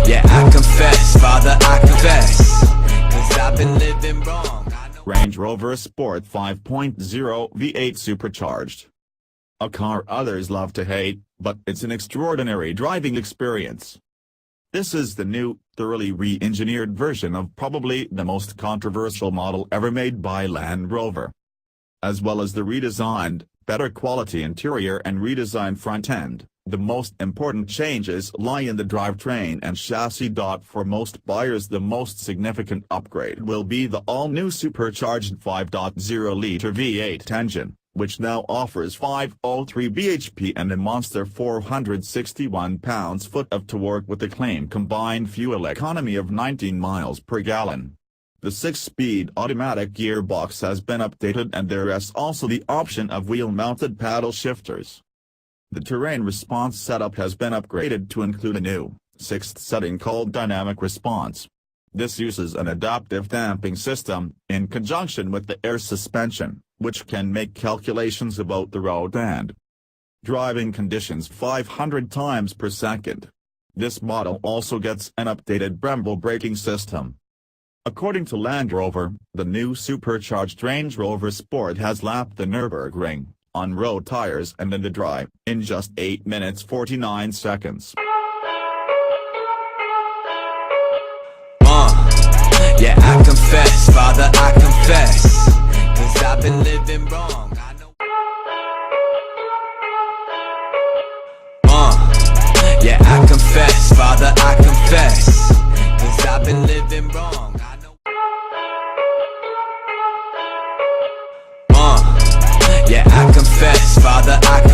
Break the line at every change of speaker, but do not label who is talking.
Yeah, I confess, Father, I confess, 'cause I've been living wrong.
Range Rover Sport 5.0 V8 Supercharged. A car others love to hate, but it's an extraordinary driving experience. This is the new, thoroughly re-engineered version of probably the most controversial model ever made by Land Rover. As well as the redesigned, better quality interior and redesigned front end, the most important changes lie in the drivetrain and chassis. For most buyers, the most significant upgrade will be the all-new supercharged 5.0-liter V8 engine, which now offers 503 bhp and a monster 461 pounds-foot of torque with a claimed combined fuel economy of 19 miles per gallon. The 6-speed automatic gearbox has been updated, and there is also the option of wheel-mounted paddle shifters. The terrain response setup has been upgraded to include a new, 6th setting called Dynamic Response. This uses an adaptive damping system, in conjunction with the air suspension, which can make calculations about the road and driving conditions 500 times per second. This model also gets an updated Brembo braking system. According to Land Rover, the new supercharged Range Rover Sport has lapped the Nürburgring, on road tires and in the dry, in just 8 minutes 49 seconds.
Yeah, I confess, Father, I confess, 'cause I've been living wrong. I know. Yeah, I confess, Father, I confess, 'cause I've been living wrong. I know. Yeah, I confess, Father, I confess.